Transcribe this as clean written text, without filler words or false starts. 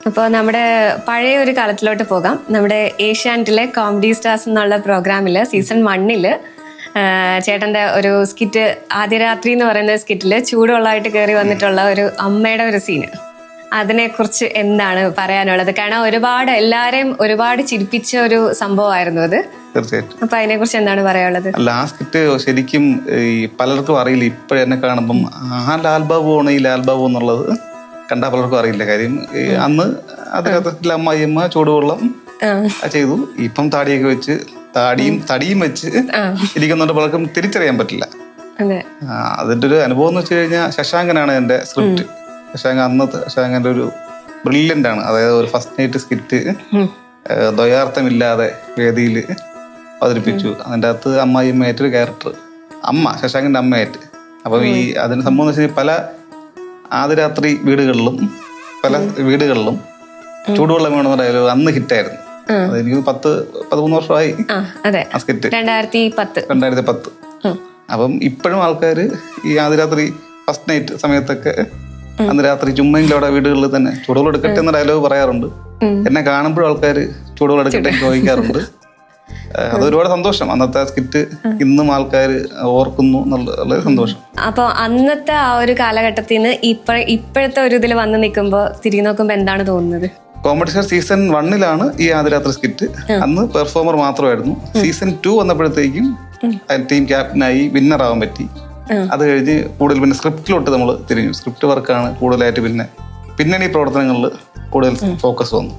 അപ്പോൾ നമ്മുടെ പഴയ ഒരു കാലത്തിലോട്ട് പോകാം. നമ്മുടെ ഏഷ്യാനെറ്റിലെ കോമഡി സ്റ്റാർസ് എന്നുള്ള പ്രോഗ്രാമിൽ സീസൺ 1 ചേട്ടൻ്റെ ഒരു സ്കിറ്റ്, ആദ്യ രാത്രി എന്ന് പറയുന്ന സ്കിറ്റിൽ ചൂടുവെള്ളമായിട്ട് കയറി വന്നിട്ടുള്ള ഒരു അമ്മയുടെ ഒരു സീന്, അതിനെക്കുറിച്ച് എന്താണ് പറയാനുള്ളത്? കാരണം എല്ലാരെയും ഒരുപാട് ചിരിപ്പിച്ച ഒരു സംഭവമായിരുന്നു അത്. തീർച്ചയായിട്ടും. അപ്പൊ അതിനെക്കുറിച്ച് എന്താണ് പറയാനുള്ളത്? ലാസ്റ്റ് ശരിക്കും ഈ പലർക്കും അറിയില്ല. ഇപ്പോഴെന്നെ കാണുമ്പം ആ ലാൽബാബുവാണ് ഈ ലാൽബാബു എന്നുള്ളത് കണ്ടാൽ പലർക്കും അറിയില്ല. കാര്യം അന്ന് അതിനകത്ത് അമ്മായിയമ്മ ചൂടുവെള്ളം ചെയ്തു. ഇപ്പം താടിയൊക്കെ വെച്ച് തടിയും വെച്ച് ഇരിക്കുന്നുണ്ട്. പലർക്കും തിരിച്ചറിയാൻ പറ്റില്ല. അതിന്റെ ഒരു അനുഭവം എന്ന് വെച്ച് കഴിഞ്ഞാൽ ശശാങ്കനാണ് എൻ്റെ സ്ക്രിപ്റ്റ്. ശശാങ്കൻ്റെ ഒരു ബ്രില്യൻ്റ് ആണ്. അതായത് ഒരു ഫസ്റ്റ് നൈറ്റ് സ്കിറ്റ് ദ്വയാർത്ഥമില്ലാതെ വേദിയിൽ അവതരിപ്പിച്ചു. അതിൻ്റെ അകത്ത് അമ്മായിയമ്മയായിട്ടൊരു ക്യാരക്ടർ, ശശാങ്കൻ്റെ അമ്മയായിട്ട്. അപ്പം ഈ അതിന് സംഭവം എന്ന് വെച്ചാൽ പല ആദ്യരാത്രി വീടുകളിലും ചൂടുവെള്ളം വേണമെന്ന് പറയാലോ അന്ന് ഹിറ്റായിരുന്നു. അതെനിക്ക് 10-13 വർഷമായി ആ സ്കിറ്റ്, 2010. അപ്പം ഇപ്പോഴും ആൾക്കാർ ഈ ആദ്യരാത്രി ഫസ്റ്റ് നൈറ്റ് സമയത്തൊക്കെ അന്ന് രാത്രി ചുമ്മെങ്കിലും അവിടെ വീടുകളിൽ തന്നെ ചൂടുവെള്ളം എടുക്കട്ടെ എന്ന ഡയലോഗ് പറയാറുണ്ട്. എന്നെ കാണുമ്പോഴും ആൾക്കാർ ചൂടുവെള്ളം എടുക്കട്ടെ ചോദിക്കാറുണ്ട്. അതൊരുപാട് സന്തോഷം. അന്നത്തെ സ്കിറ്റ് ഇന്നും ആൾക്കാർ ഓർക്കുന്നു എന്നുള്ള സന്തോഷം. അപ്പൊ അന്നത്തെ ആ ഒരു കാലഘട്ടത്തിൽ നിന്ന് ഇപ്പോഴത്തെ ഒരു ഇതിൽ വന്ന് നിൽക്കുമ്പോ തിരിഞ്ഞു നോക്കുമ്പോ എന്താണ് തോന്നുന്നത്? കോമഡി സ്റ്റാർ സീസൺ 1 ഈ ആദ്യരാത്രി സ്കിറ്റ് അന്ന് പെർഫോമർ മാത്രമായിരുന്നു. സീസൺ 2 വന്നപ്പോഴത്തേക്കും ടീം ക്യാപ്റ്റനായി വിന്നറാവാൻ പറ്റി. അത് കഴിഞ്ഞ് കൂടുതൽ പിന്നെ സ്ക്രിപ്റ്റിലോട്ട് നമ്മൾ തിരിഞ്ഞു. സ്ക്രിപ്റ്റ് വർക്കാണ് കൂടുതലായിട്ട് പിന്നെ പിന്നണി പ്രവർത്തനങ്ങളിൽ കൂടുതൽ ഫോക്കസ് വന്നു.